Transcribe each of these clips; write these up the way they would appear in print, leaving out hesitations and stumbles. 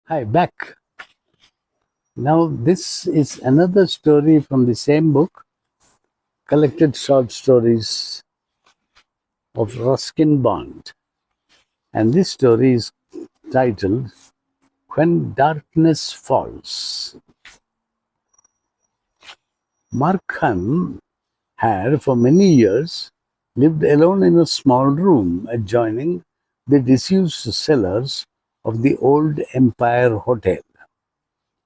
Hi, back. Now, this is another story from the same book, collected short stories of Ruskin Bond. And this story is titled When Darkness Falls. Markham had, for many years, lived alone in a small room adjoining the disused cellars of the old Empire Hotel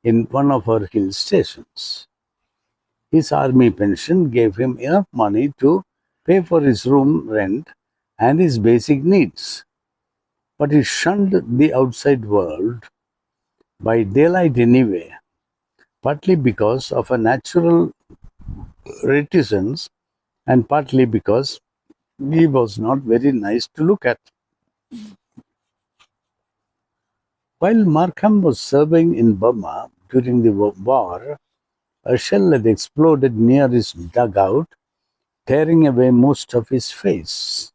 in one of our hill stations. His army pension gave him enough money to pay for his room rent and his basic needs, but he shunned the outside world by daylight anyway, partly because of a natural reticence and partly because he was not very nice to look at. While Markham was serving in Burma during the war, a shell had exploded near his dugout, tearing away most of his face.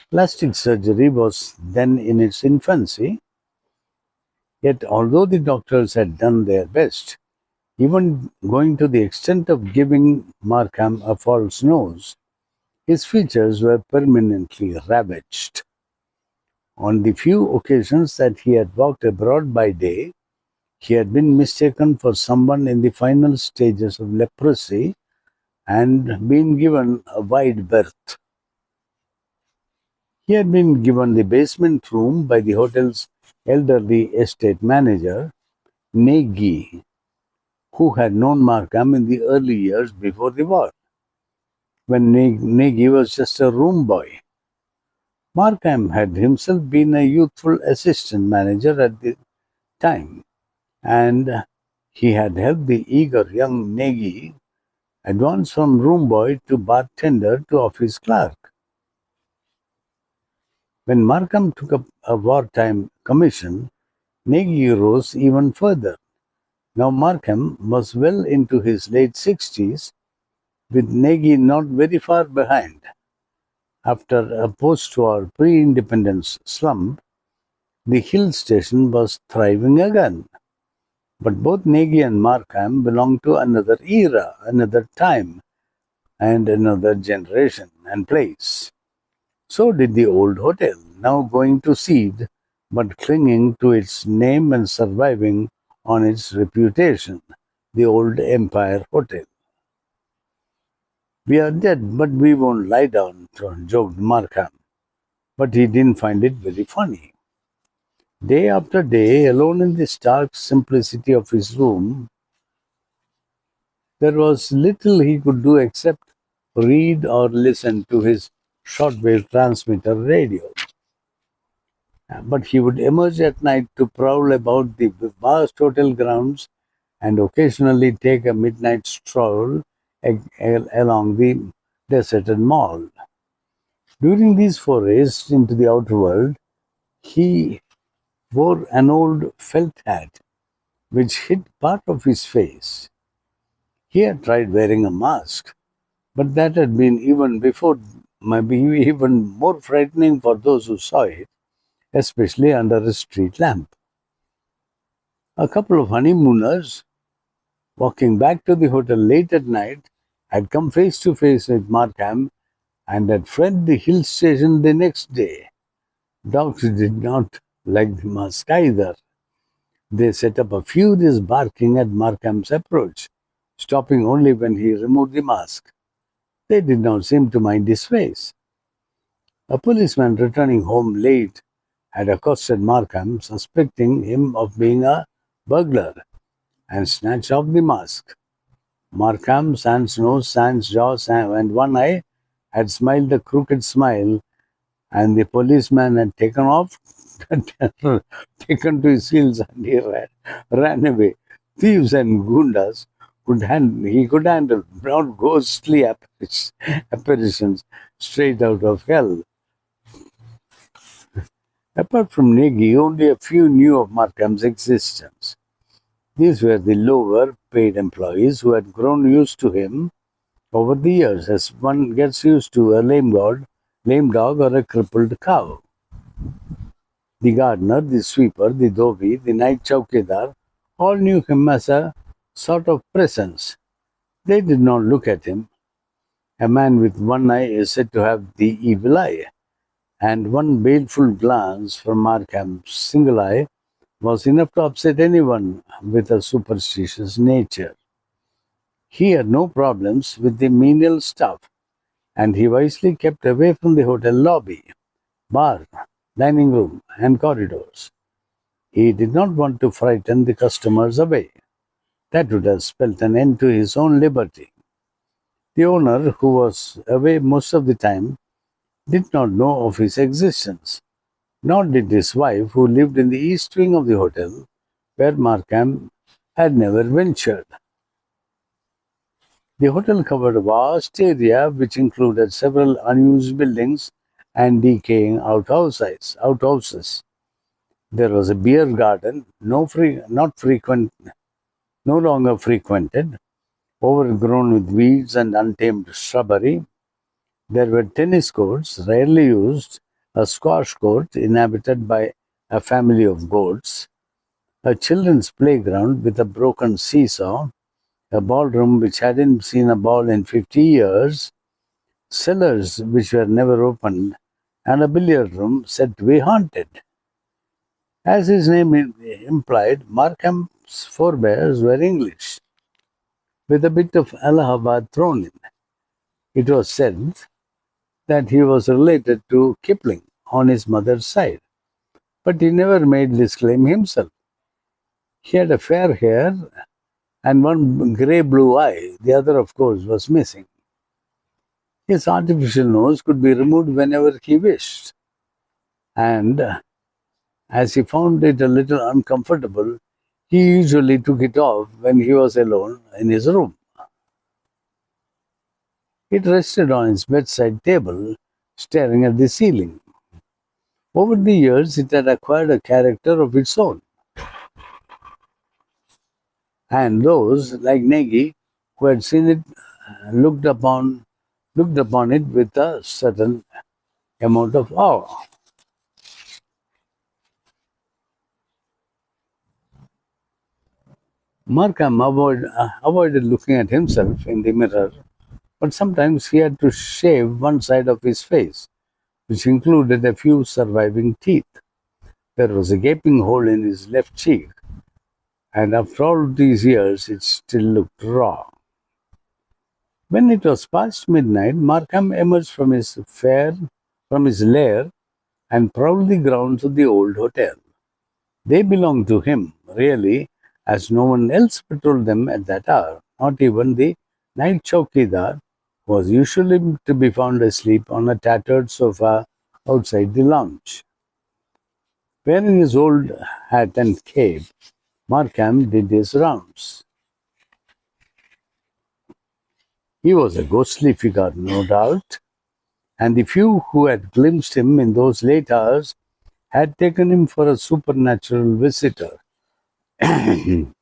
Plastic surgery was then in its infancy, yet although the doctors had done their best, even going to the extent of giving Markham a false nose, his features were permanently ravaged. On the few occasions that he had walked abroad by day, he had been mistaken for someone in the final stages of leprosy and been given a wide berth. He had been given the basement room by the hotel's elderly estate manager, Nagy, who had known Markham in the early years before the war, when Nagy was just a room boy. Markham had himself been a youthful assistant manager at the time, and he had helped the eager young Nagy advance from room boy to bartender to office clerk. When Markham took up a wartime commission, Nagy rose even further. Now Markham was well into his late 60s, with Nagy not very far behind. After a post-war pre-independence slump, the hill station was thriving again. But both Nagy and Markham belonged to another era, another time, and another generation and place. So did the old hotel, now going to seed, but clinging to its name and surviving on its reputation, the old Empire Hotel. "We are dead, but we won't lie down," joked Markham. But he didn't find it very funny. Day after day, alone in the stark simplicity of his room, there was little he could do except read or listen to his shortwave transmitter radio. But he would emerge at night to prowl about the vast hotel grounds and occasionally take a midnight stroll along the deserted mall. During these forays into the outer world, he wore an old felt hat which hid part of his face. He had tried wearing a mask, but that had been even before, maybe even more frightening for those who saw it, especially under a street lamp. A couple of honeymooners, walking back to the hotel late at night, had come face to face with Markham and had fled the hill station the next day. Dogs did not like the mask either. They set up a furious barking at Markham's approach, stopping only when he removed the mask. They did not seem to mind his face. A policeman returning home late had accosted Markham, suspecting him of being a burglar, and snatched off the mask. Markham, sans nose, sans jaw, and one eye, had smiled a crooked smile, and the policeman had taken to his heels, and he ran away. Thieves and gundas he could handle, not ghostly apparitions straight out of hell. Apart from Nagy, only a few knew of Markham's existence. These were the lower paid employees who had grown used to him over the years, as one gets used to a lame dog or a crippled cow. The gardener, the sweeper, the dhobi, the night chowkidar all knew him as a sort of presence. They did not look at him. A man with one eye is said to have the evil eye, and one baleful glance from Markham's single eye was enough to upset anyone with a superstitious nature. He had no problems with the menial stuff, and he wisely kept away from the hotel lobby, bar, dining room, and corridors. He did not want to frighten the customers away. That would have spelt an end to his own liberty. The owner, who was away most of the time, did not know of his existence, nor did his wife, who lived in the east wing of the hotel, where Markham had never ventured. The hotel covered a vast area which included several unused buildings and decaying outhouses. There was a beer garden, no longer frequented, overgrown with weeds and untamed shrubbery. There were tennis courts, rarely used, a squash court inhabited by a family of goats, a children's playground with a broken seesaw, a ballroom which hadn't seen a ball in 50 years, cellars which were never opened, and a billiard room said to be haunted. As his name implied, Markham's forebears were English, with a bit of Allahabad thrown in. It was said that he was related to Kipling on his mother's side, but he never made this claim himself. He had a fair hair and one grey-blue eye. The other, of course, was missing. His artificial nose could be removed whenever he wished, and as he found it a little uncomfortable, he usually took it off when he was alone in his room. It rested on his bedside table, staring at the ceiling. Over the years, it had acquired a character of its own, and those, like Nagy, who had seen it, looked upon looked upon it with a certain amount of awe. Markham avoided looking at himself in the mirror, but sometimes he had to shave one side of his face, which included a few surviving teeth. There was a gaping hole in his left cheek, and after all these years it still looked raw. When it was past midnight, Markham emerged from his lair and prowled the grounds of the old hotel. They belonged to him, really, as no one else patrolled them at that hour, not even the night chowkidar, who was usually to be found asleep on a tattered sofa outside the lounge. Wearing his old hat and cape, Markham did his rounds. He was a ghostly figure, no doubt, and the few who had glimpsed him in those late hours had taken him for a supernatural visitor. In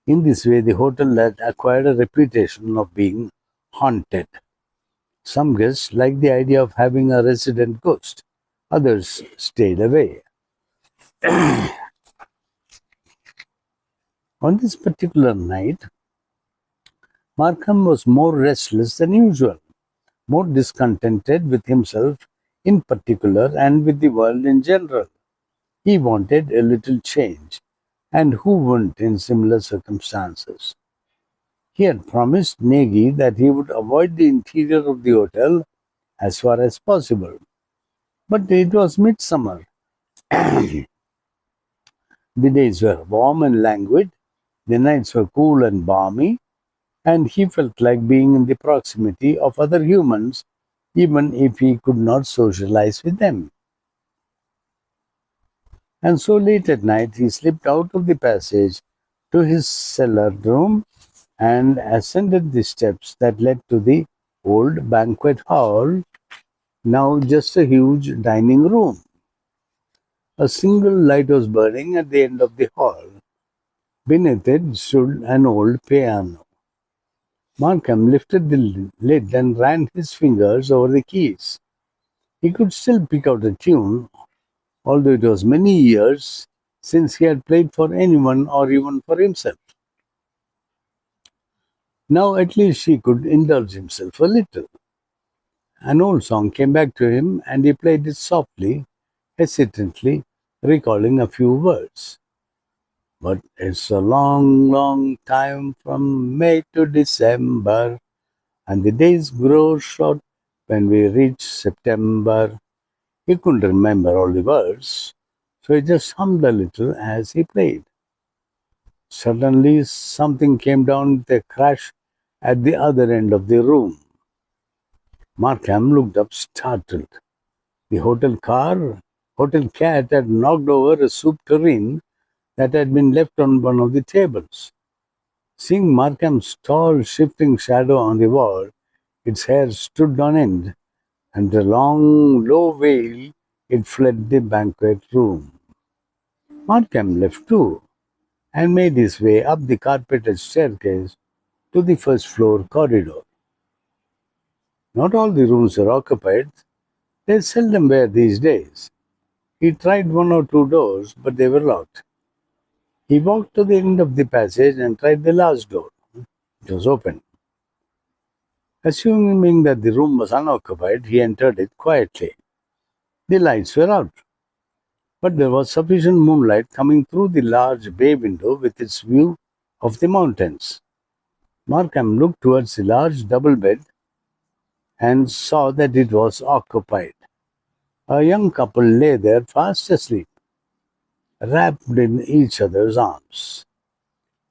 this way, the hotel had acquired a reputation of being haunted. Some guests liked the idea of having a resident ghost. Others stayed away. On this particular night, Markham was more restless than usual, more discontented with himself in particular and with the world in general. He wanted a little change, and who wouldn't in similar circumstances? He had promised Nagy that he would avoid the interior of the hotel as far as possible. But it was midsummer. The days were warm and languid, the nights were cool and balmy, and he felt like being in the proximity of other humans, even if he could not socialize with them. And so late at night, he slipped out of the passage to his cellar room and ascended the steps that led to the old banquet hall, now just a huge dining room. A single light was burning at the end of the hall. Beneath it stood an old piano. Markham lifted the lid and ran his fingers over the keys. He could still pick out a tune, although it was many years since he had played for anyone or even for himself. Now at least he could indulge himself a little. An old song came back to him and he played it softly, hesitantly, recalling a few words. But it's a long, long time from May to December, and the days grow short when we reach September. He couldn't remember all the words, so he just hummed a little as he played. Suddenly, something came down with a crash at the other end of the room. Markham looked up startled. The hotel cat had knocked over a soup tureen that had been left on one of the tables. Seeing Markham's tall, shifting shadow on the wall, its hair stood on end, and a long, low wail it fled the banquet room. Markham left too, and made his way up the carpeted staircase to the first floor corridor. Not all the rooms were occupied. They seldom were these days. He tried one or two doors, but they were locked. He walked to the end of the passage and tried the last door. It was open. Assuming that the room was unoccupied, he entered it quietly. The lights were out, but there was sufficient moonlight coming through the large bay window with its view of the mountains. Markham looked towards the large double bed and saw that it was occupied. A young couple lay there fast asleep, wrapped in each other's arms.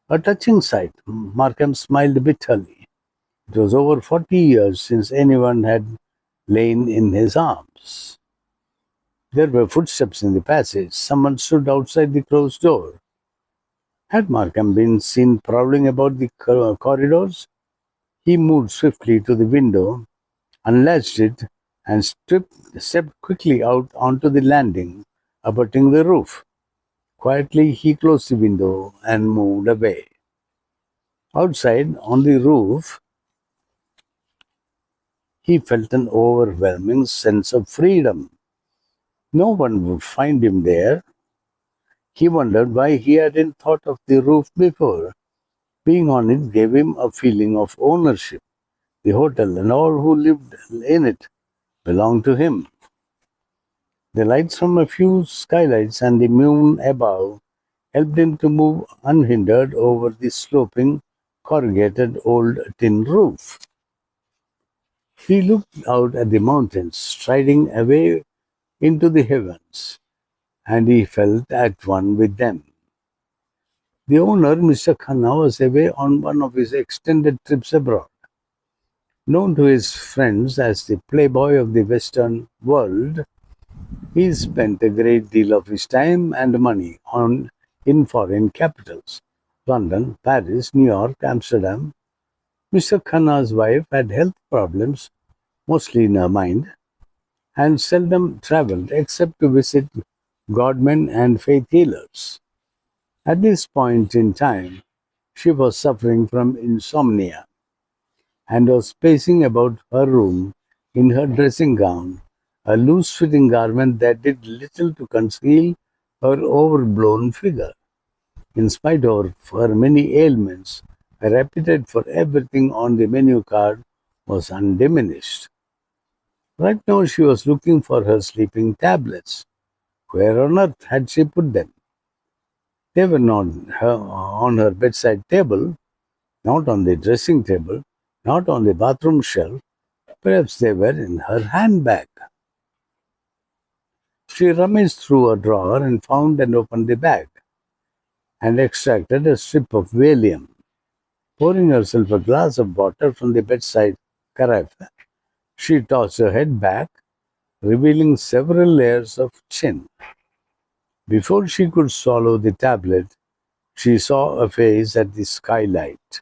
A touching sight. Markham smiled bitterly. It was over 40 years since anyone had lain in his arms. There were footsteps in the passage. Someone stood outside the closed door. Had Markham been seen prowling about the corridors? He moved swiftly to the window, unlatched it, and stepped quickly out onto the landing abutting the roof. Quietly, he closed the window and moved away. Outside, on the roof, he felt an overwhelming sense of freedom. No one would find him there. He wondered why he hadn't thought of the roof before. Being on it gave him a feeling of ownership. The hotel and all who lived in it belonged to him. The lights from a few skylights and the moon above helped him to move unhindered over the sloping, corrugated old tin roof. He looked out at the mountains, striding away into the heavens, and he felt at one with them. The owner, Mr. Khanna, was away on one of his extended trips abroad. Known to his friends as the playboy of the Western world, he spent a great deal of his time and money in foreign capitals: London, Paris, New York, Amsterdam. Mr. Khanna's wife had health problems, mostly in her mind, and seldom travelled except to visit godmen and faith healers. At this point in time, she was suffering from insomnia and was pacing about her room in her dressing gown, a loose-fitting garment that did little to conceal her overblown figure. In spite of her many ailments, her appetite for everything on the menu card was undiminished. Right now she was looking for her sleeping tablets. Where on earth had she put them? They were not on her bedside table, not on the dressing table, not on the bathroom shelf. Perhaps they were in her handbag. She rummaged through a drawer and found and opened the bag, and extracted a strip of valium. Pouring herself a glass of water from the bedside carafe, she tossed her head back, revealing several layers of chin. Before she could swallow the tablet, she saw a face at the skylight.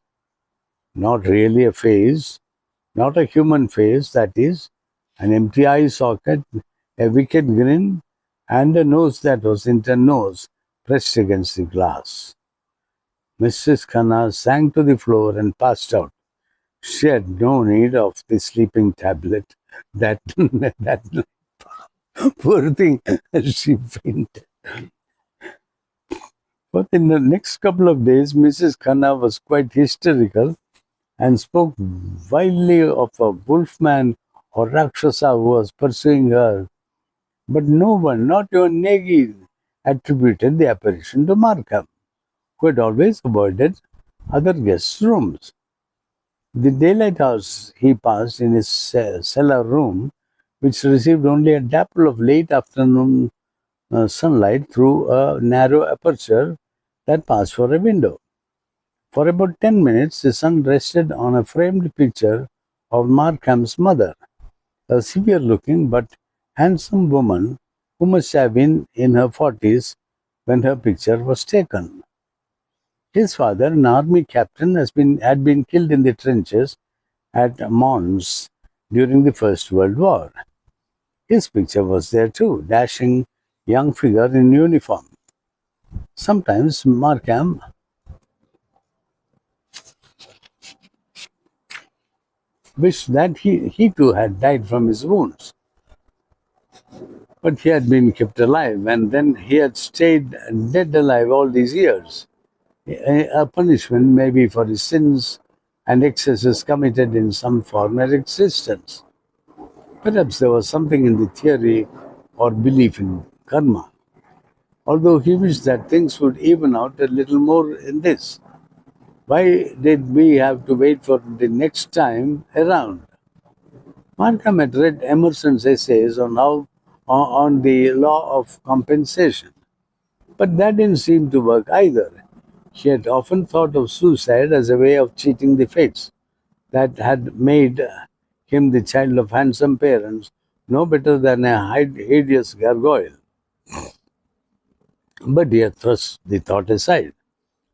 Not really a face, not a human face, that is, an empty eye socket, a wicked grin, and a nose that wasn't a nose pressed against the glass. Mrs. Khanna sank to the floor and passed out. She had no need of the sleeping tablet that, that Poor thing, she fainted. But in the next couple of days, Mrs. Khanna was quite hysterical and spoke wildly of a wolfman or Rakshasa who was pursuing her. But no one, not even Negi, attributed the apparition to Markham, who had always avoided other guests' rooms. The daylight hours he passed in his cellar room, which received only a dapple of late afternoon sunlight through a narrow aperture that passed for a window. For about 10 minutes, the sun rested on a framed picture of Markham's mother, a severe looking but handsome woman who must have been in her 40s when her picture was taken. His father, an army captain, had been killed in the trenches at Mons during the First World War. His picture was there too, dashing young figure in uniform. Sometimes Markham wished that he too had died from his wounds, but he had been kept alive, and then he had stayed dead alive all these years. A punishment maybe for his sins and excesses committed in some former existence. Perhaps there was something in the theory or belief in karma, although he wished that things would even out a little more in this. Why did we have to wait for the next time around? Markham had read Emerson's essays on the law of compensation, but that didn't seem to work either. He had often thought of suicide as a way of cheating the fates that had made him the child of handsome parents, no better than a hideous gargoyle. But he had thrust the thought aside,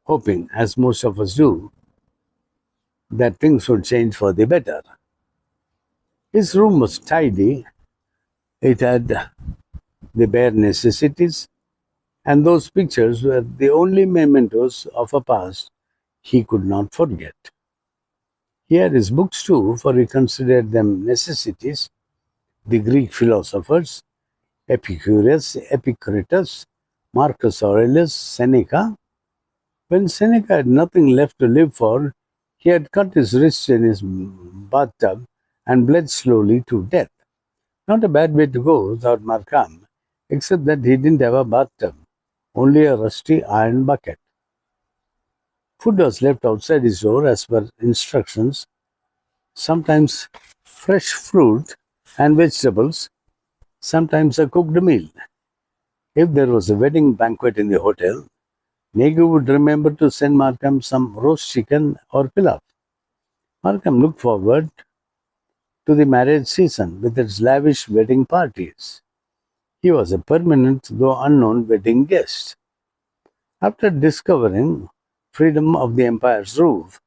hoping, as most of us do, that things would change for the better. His room was tidy. It had the bare necessities, and those pictures were the only mementos of a past he could not forget. He had his books too, for he considered them necessities: the Greek philosophers, Epicurus, Epictetus, Marcus Aurelius, Seneca. When Seneca had nothing left to live for, he had cut his wrists in his bathtub and bled slowly to death. Not a bad way to go, thought Markham, except that he didn't have a bathtub, only a rusty iron bucket. Food was left outside his door as per instructions, sometimes fresh fruit and vegetables, sometimes a cooked meal. If there was a wedding banquet in the hotel, Negu would remember to send Markham some roast chicken or pilaf. Markham looked forward to the marriage season with its lavish wedding parties. He was a permanent, though unknown, wedding guest. After discovering freedom of the empire's roof,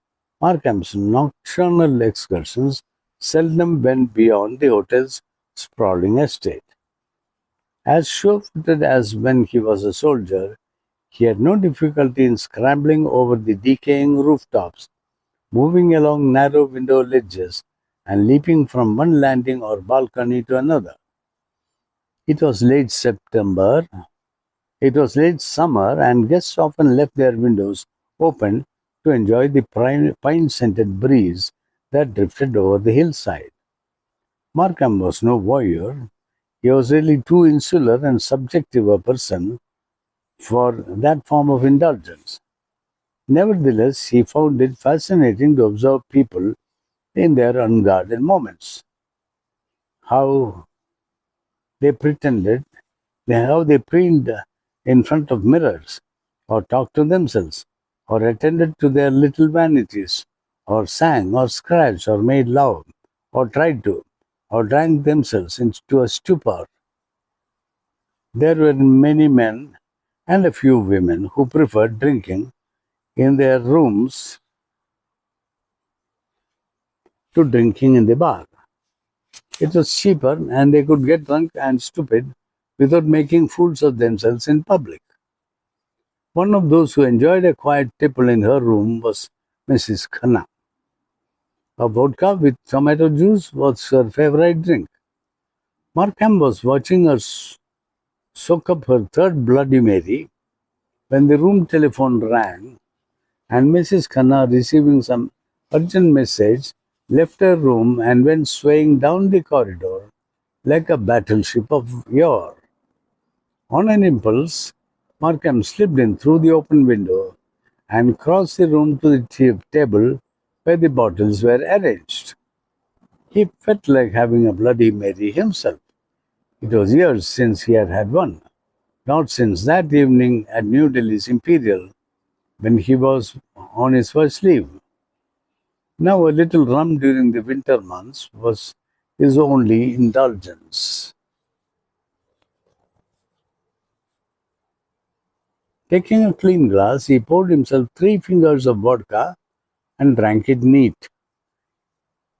Markham's nocturnal excursions seldom went beyond the hotel's sprawling estate. As sure-footed as when he was a soldier, he had no difficulty in scrambling over the decaying rooftops, moving along narrow window ledges, and leaping from one landing or balcony to another. It was late September. It was late summer, and guests often left their windows open to enjoy the pine-scented breeze that drifted over the hillside. Markham was no voyeur. He was really too insular and subjective a person for that form of indulgence. Nevertheless, he found it fascinating to observe people in their unguarded moments. How they pretended, how they preened in front of mirrors, or talked to themselves, or attended to their little vanities, or sang, or scratched, or made love, or tried to, or drank themselves into a stupor. There were many men and a few women who preferred drinking in their rooms to drinking in the bar. It was cheaper, and they could get drunk and stupid without making fools of themselves in public. One of those who enjoyed a quiet tipple in her room was Mrs. Khanna. A vodka with tomato juice was her favorite drink. Markham was watching her soak up her third Bloody Mary when the room telephone rang and Mrs. Khanna, receiving some urgent message, left her room and went swaying down the corridor like a battleship of yore. On an impulse, Markham slipped in through the open window and crossed the room to the table where the bottles were arranged. He felt like having a Bloody Mary himself. It was years since he had had one, not since that evening at New Delhi's Imperial when he was on his first leave. Now a little rum during the winter months was his only indulgence. Taking a clean glass, he poured himself 3 fingers of vodka and drank it neat.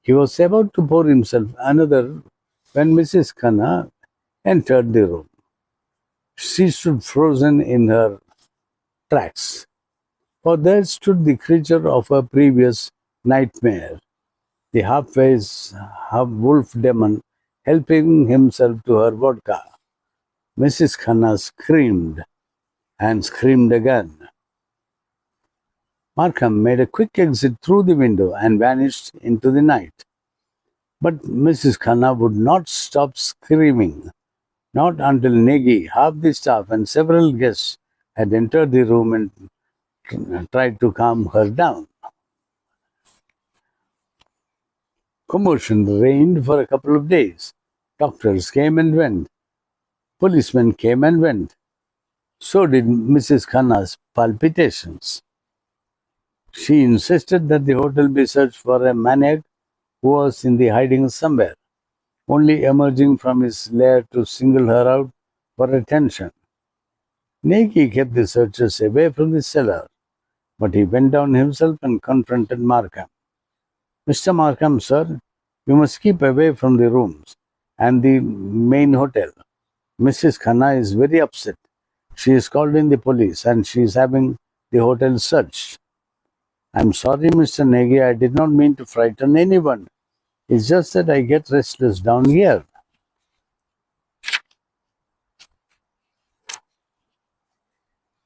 He was about to pour himself another when Mrs. Khanna entered the room. She stood frozen in her tracks, for there stood the creature of her previous nightmare, the half-faced, half-wolf demon helping himself to her vodka. Mrs. Khanna screamed and screamed again. Markham made a quick exit through the window and vanished into the night. But Mrs. Khanna would not stop screaming, not until Negi, half the staff, and several guests had entered the room and tried to calm her down. Commotion reigned for a couple of days. Doctors came and went. Policemen came and went. So did Mrs. Khanna's palpitations. She insisted that the hotel be searched for a maniac who was in the hiding somewhere, only emerging from his lair to single her out for attention. Neki kept the searchers away from the cellar, but he went down himself and confronted Markham. Mr. Markham, sir, you must keep away from the rooms and the main hotel. Mrs. Khanna is very upset. She has called in the police and she is having the hotel searched. I'm sorry, Mr. Negi, I did not mean to frighten anyone. It's just that I get restless down here.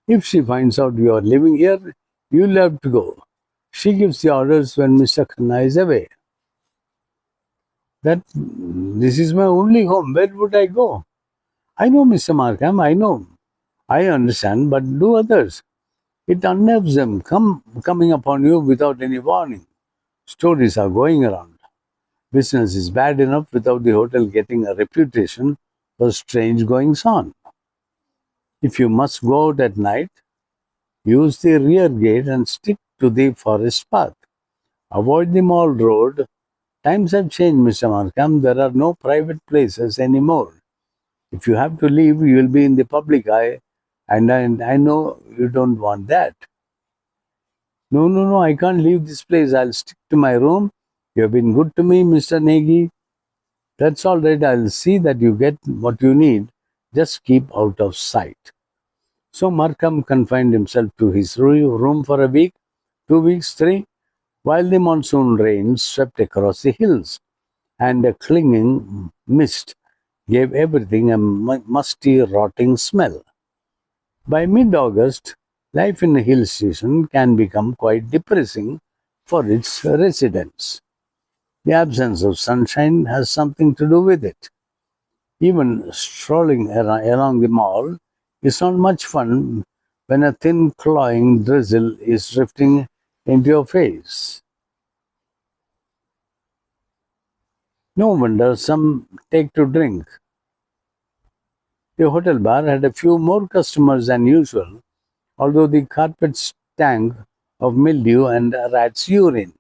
If she finds out you are living here, you'll have to go. She gives the orders when Mr. Khanna is away. This is my only home. Where would I go? I know, Mr. Markham, I know. I understand, but do others. It unnerves them, coming upon you without any warning. Stories are going around. Business is bad enough without the hotel getting a reputation for strange goings on. If you must go out at night, use the rear gate and stick to the forest path. Avoid the mall road. Times have changed, Mr. Markham. There are no private places anymore. If you have to leave, you will be in the public eye, and I know you don't want that. No, I can't leave this place. I'll stick to my room. You have been good to me, Mr. Negi. That's all right. I'll see that you get what you need. Just keep out of sight. So Markham confined himself to his room for a week, 2 weeks, three, while the monsoon rain swept across the hills, and a clinging mist gave everything a musty, rotting smell. By mid-August, life in a hill station can become quite depressing for its residents. The absence of sunshine has something to do with it. Even strolling along the mall is not much fun when a thin, clawing drizzle is drifting into your face. No wonder some take to drink. The hotel bar had a few more customers than usual, although the carpet stank of mildew and rat's urine.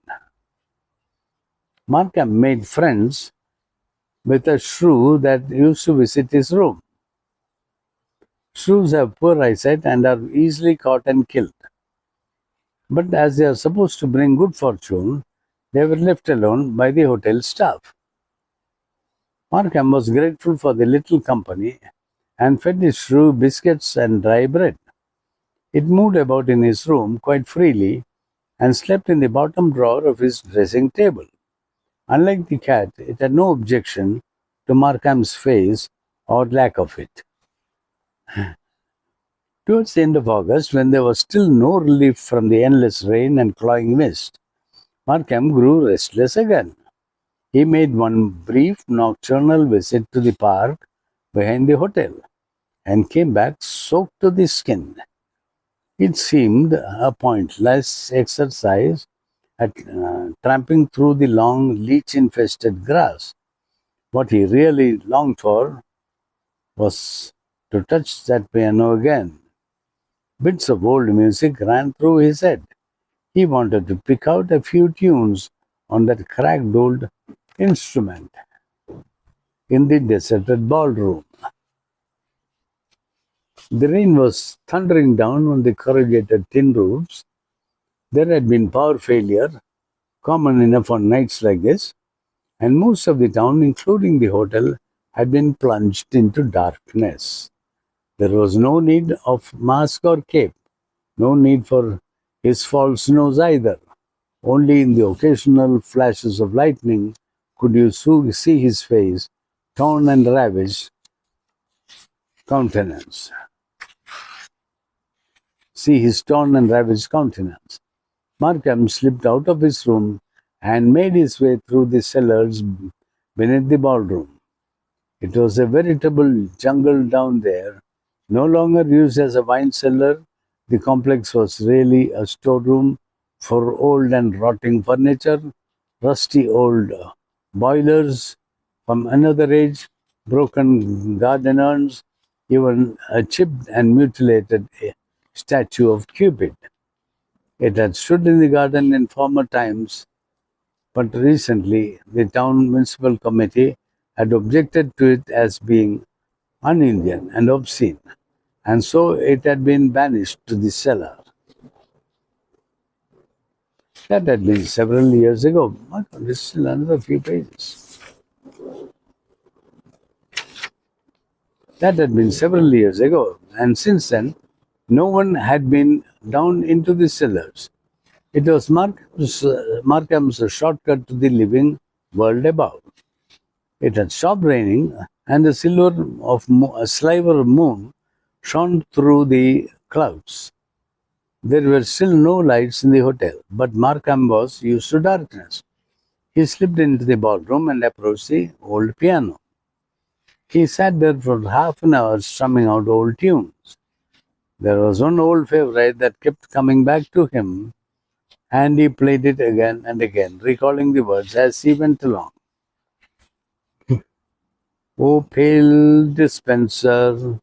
Markham made friends with a shrew that used to visit his room. Shrews have poor eyesight and are easily caught and killed. But as they are supposed to bring good fortune, they were left alone by the hotel staff. Markham was grateful for the little company and fed the shrew biscuits and dry bread. It moved about in his room quite freely and slept in the bottom drawer of his dressing table. Unlike the cat, it had no objection to Markham's face or lack of it. Towards the end of August, when there was still no relief from the endless rain and cloying mist, Markham grew restless again. He made one brief nocturnal visit to the park behind the hotel and came back soaked to the skin. It seemed a pointless exercise at tramping through the long leech infested grass. What he really longed for was to touch that piano again. Bits of old music ran through his head. He wanted to pick out a few tunes on that cracked old instrument in the deserted ballroom. The rain was thundering down on the corrugated tin roofs. There had been power failure, common enough on nights like this, and most of the town, including the hotel, had been plunged into darkness. There was no need of mask or cape, no need for his false nose either. Only in the occasional flashes of lightning could you see his face, torn and ravaged countenance. See his torn and ravaged countenance. Markham slipped out of his room and made his way through the cellars beneath the ballroom. It was a veritable jungle down there. No longer used as a wine cellar, the complex was really a storeroom for old and rotting furniture, rusty old boilers from another age, broken garden urns, even a chipped and mutilated statue of Cupid. It had stood in the garden in former times, but recently the town municipal committee had objected to it as being un-Indian and obscene, and so it had been banished to the cellar. That had been several years ago. My God, this is still another few pages. That had been several years ago, and since then, no one had been down into the cellars. It was Markham's shortcut to the living world above. It had stopped raining, and a sliver of moon shone through the clouds. There were still no lights in the hotel, but Markham was used to darkness. He slipped into the ballroom and approached the old piano. He sat there for half an hour strumming out old tunes. There was one old favorite that kept coming back to him, and he played it again and again, recalling the words as he went along. O pale dispenser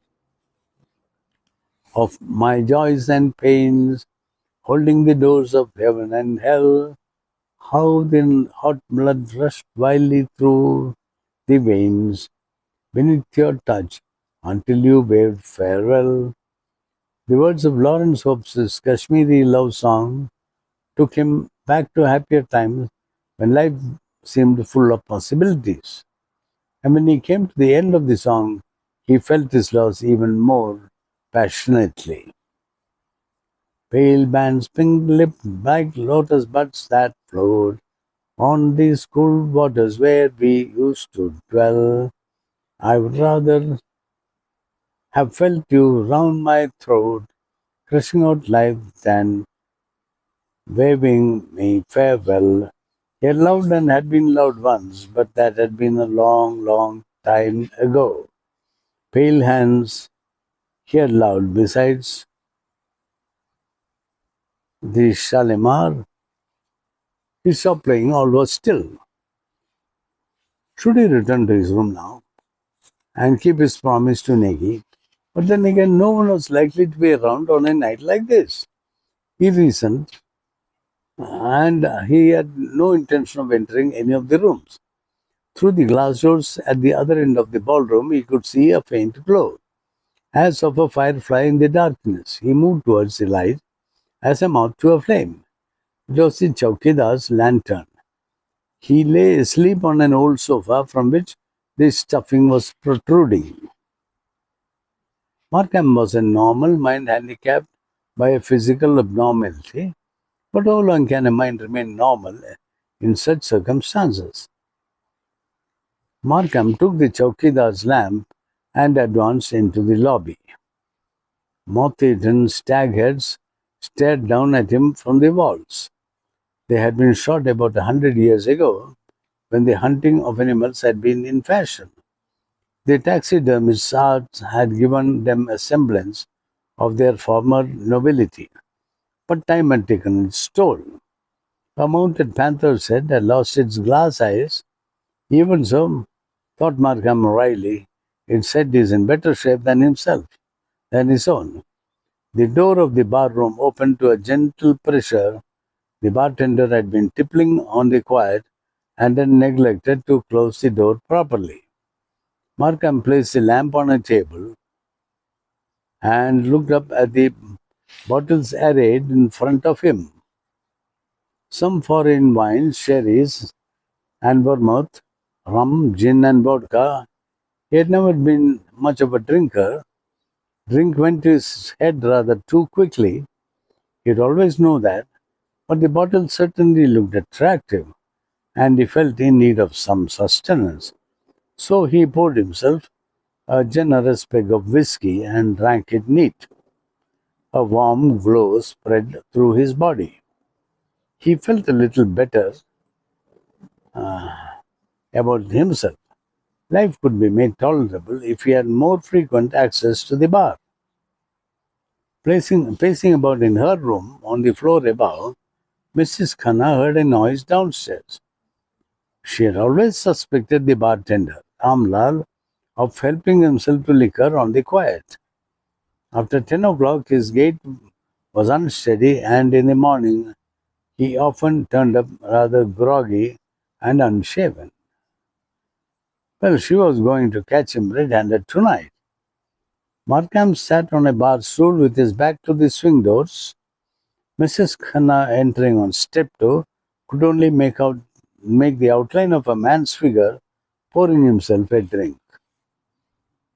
of my joys and pains, holding the doors of heaven and hell, how the hot blood rushed wildly through the veins beneath your touch until you waved farewell. The words of Lawrence Hope's Kashmiri love song took him back to happier times when life seemed full of possibilities. And when he came to the end of the song, he felt his loss even more passionately. Pale bands, pink-lipped, black lotus buds that flowed on these cool waters where we used to dwell. I would rather have felt you round my throat, crushing out life than waving me farewell. He had loved and had been loved once, but that had been a long, long time ago. Pale hands he had loved besides the Shalimar. He stopped playing, all was still. Should he return to his room now and keep his promise to Negi? But then again, no one was likely to be around on a night like this. He reasoned, and he had no intention of entering any of the rooms. Through the glass doors at the other end of the ballroom, he could see a faint glow, as of a firefly in the darkness. He moved towards the light as a moth to a flame. It was the Chowkidar's lantern. He lay asleep on an old sofa from which the stuffing was protruding. Markham was a normal mind handicapped by a physical abnormality, but how long can a mind remain normal in such circumstances? Markham took the chowkidar's lamp and advanced into the lobby. Moth-eaten stag-heads stared down at him from the walls. They had been shot about 100 years ago, when the hunting of animals had been in fashion. The taxidermist's art had given them a semblance of their former nobility, but time had taken its toll. A mounted panther's head had lost its glass eyes. Even so, thought Markham wryly, its head is in better shape than his own. The door of the bar room opened to a gentle pressure. The bartender had been tippling on the quiet and had neglected to close the door properly. Markham placed the lamp on a table and looked up at the bottles arrayed in front of him. Some foreign wines, sherries, and vermouth, rum, gin, and vodka. He had never been much of a drinker. Drink went to his head rather too quickly. He'd always known that, but the bottle certainly looked attractive, and he felt in need of some sustenance. So he poured himself a generous peg of whiskey and drank it neat. A warm glow spread through his body. He felt a little better about himself. Life could be made tolerable if he had more frequent access to the bar. Pacing about in her room on the floor above, Mrs. Khanna heard a noise downstairs. She had always suspected the bartender, Ramlal, of helping himself to liquor on the quiet. After 10 o'clock, his gait was unsteady, and in the morning, he often turned up rather groggy and unshaven. Well, she was going to catch him red-handed tonight. Markham sat on a bar stool with his back to the swing doors. Mrs. Khanna, entering on step two, could only make the outline of a man's figure pouring himself a drink.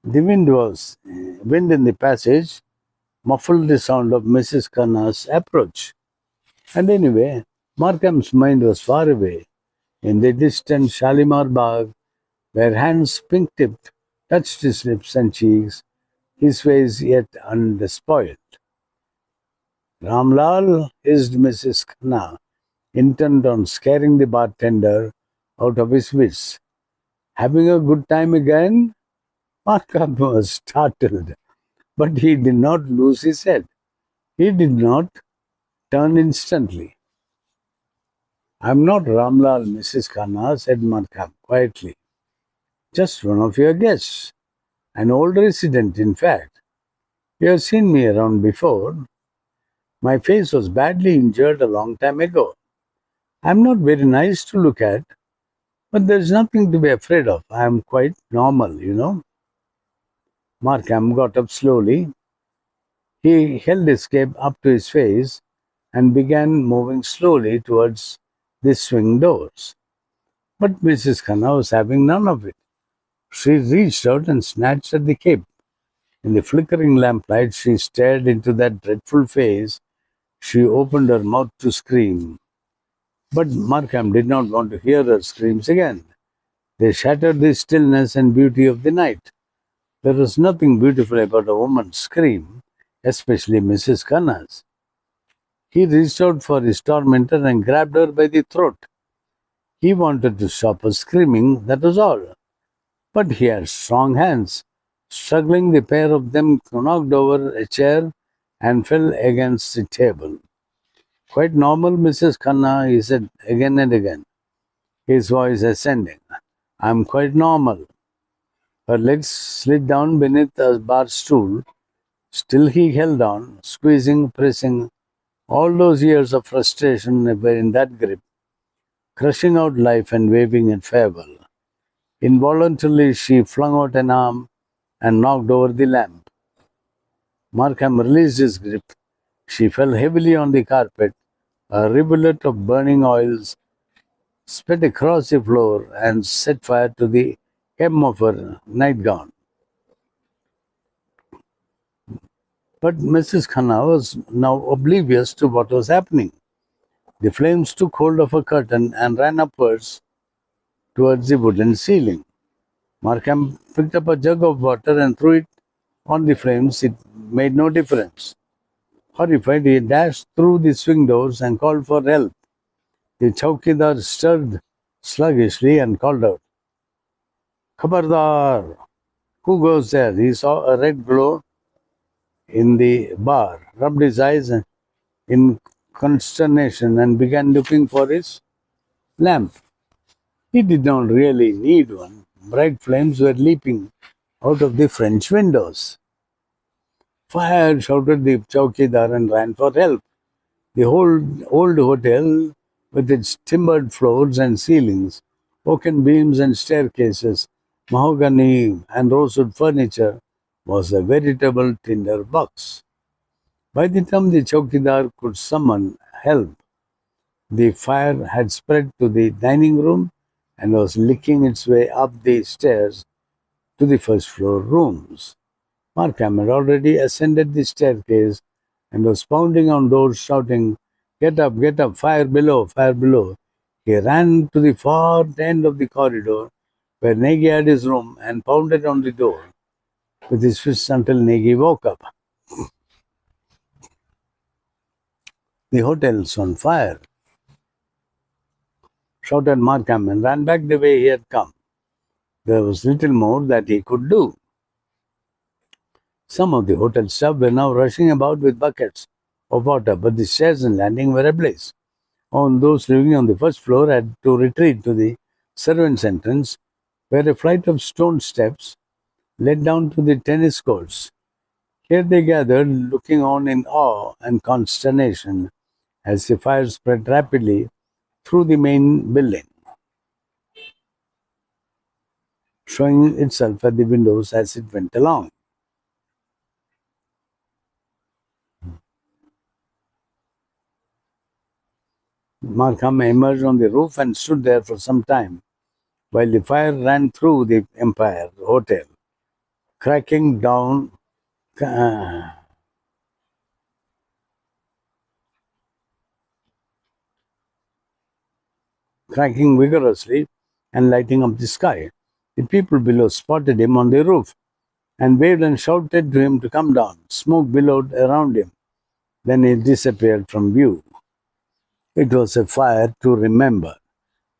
The wind in the passage muffled the sound of Mrs. Khanna's approach. And anyway, Markham's mind was far away, in the distant Shalimar Bagh, where hands pink-tipped touched his lips and cheeks, his face yet undespoiled. Ramlal, hissed Mrs. Khanna, intent on scaring the bartender out of his wits. Having a good time again? Markham was startled, but he did not lose his head. He did not turn instantly. I'm not Ramlal, Mrs. Khanna, said Markham quietly. Just one of your guests. An old resident, in fact. You have seen me around before. My face was badly injured a long time ago. I'm not very nice to look at, but there's nothing to be afraid of. I'm quite normal. Markham got up slowly. He held his cape up to his face and began moving slowly towards the swing doors. But Mrs. Khanna was having none of it. She reached out and snatched at the cape. In the flickering lamplight, she stared into that dreadful face. She opened her mouth to scream. But Markham did not want to hear her screams again. They shattered the stillness and beauty of the night. There was nothing beautiful about a woman's scream, especially Mrs. Khanna's. He reached out for his tormentor and grabbed her by the throat. He wanted to stop her screaming, that was all. But he had strong hands. Struggling, the pair of them knocked over a chair and fell against the table. Quite normal, Mrs. Khanna, he said again and again, his voice ascending. I'm quite normal. Her legs slid down beneath a bar stool. Still he held on, squeezing, pressing. All those years of frustration were in that grip, crushing out life and waving it farewell. Involuntarily, she flung out an arm and knocked over the lamp. Markham released his grip. She fell heavily on the carpet. A rivulet of burning oils sped across the floor and set fire to the hem of her nightgown. But Mrs. Khanna was now oblivious to what was happening. The flames took hold of a curtain and ran upwards towards the wooden ceiling. Markham picked up a jug of water and threw it on the flames. It made no difference. Horrified, he dashed through the swing doors and called for help. The chowkidar stirred sluggishly and called out, Khabardar! Who goes there? He saw a red glow in the bar, rubbed his eyes in consternation, and began looking for his lamp. He did not really need one. Bright flames were leaping out of the French windows. Fire! Shouted the chowkidar and ran for help. The whole old hotel, with its timbered floors and ceilings, oaken beams and staircases, mahogany and rosewood furniture, was a veritable tinder box. By the time the chowkidar could summon help, the fire had spread to the dining room and was licking its way up the stairs to the first floor rooms. Markham had already ascended the staircase and was pounding on doors, shouting, get up, fire below, fire below. He ran to the far end of the corridor where Nagy had his room and pounded on the door with his fists until Nagy woke up. The hotel's on fire, shouted Markham and ran back the way he had come. There was little more that he could do. Some of the hotel staff were now rushing about with buckets of water, but the stairs and landing were ablaze. On those living on the first floor had to retreat to the servants' entrance, where a flight of stone steps led down to the tennis courts. Here they gathered, looking on in awe and consternation as the fire spread rapidly through the main building, showing itself at the windows as it went along. Markham emerged on the roof and stood there for some time while the fire ran through the Empire Hotel, cracking down, uh, cracking vigorously and lighting up the sky. The people below spotted him on the roof and waved and shouted to him to come down. Smoke billowed around him. Then he disappeared from view. It was a fire to remember.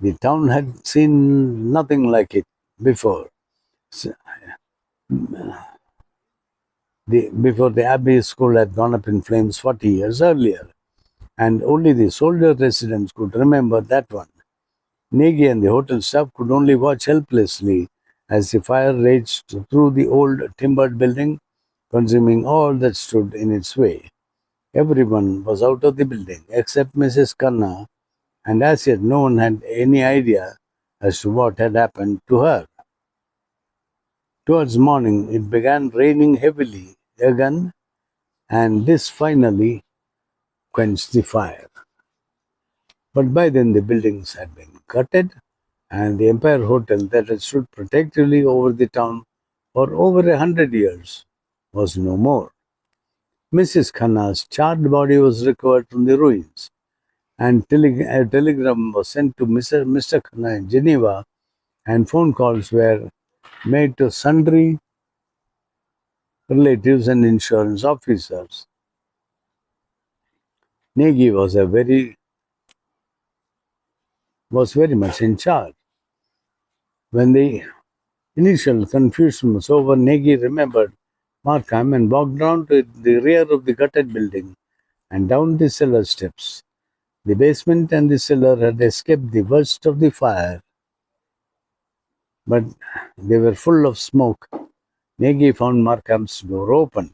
The town had seen nothing like it before. Before the Abbey School had gone up in flames 40 years earlier, and only the soldier residents could remember that one. Nagy and the hotel staff could only watch helplessly as the fire raged through the old timbered building, consuming all that stood in its way. Everyone was out of the building except Mrs. Khanna, and as yet no one had any idea as to what had happened to her. Towards morning, it began raining heavily again, and this finally quenched the fire. But by then the buildings had been gutted, and the Empire Hotel that had stood protectively over the town for over 100 years was no more. Mrs. Khanna's charred body was recovered from the ruins, and a telegram was sent to Mr. Khanna in Geneva, and phone calls were made to sundry relatives and insurance officers. Nagy was very much in charge. When the initial confusion was over, Nagy remembered Markham and walked round to the rear of the gutted building and down the cellar steps. The basement and the cellar had escaped the worst of the fire, but they were full of smoke. Nagy found Markham's door open.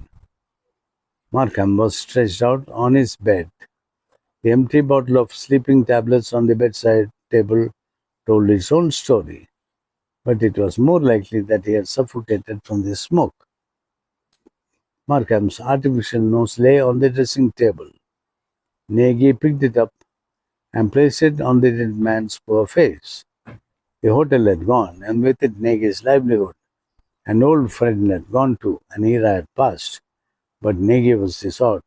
Markham was stretched out on his bed. The empty bottle of sleeping tablets on the bedside table told its own story, but it was more likely that he had suffocated from the smoke. Markham's artificial nose lay on the dressing table. Nagy picked it up and placed it on the dead man's poor face. The hotel had gone, and with it Nagy's livelihood. An old friend had gone too, an era had passed, but Nagy was the sort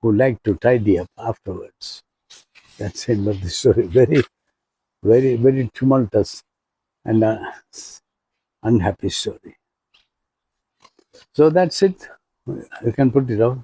who liked to tidy up afterwards. That's the end of the story. Very, very, very tumultuous and unhappy story. So that's it. You can put it out.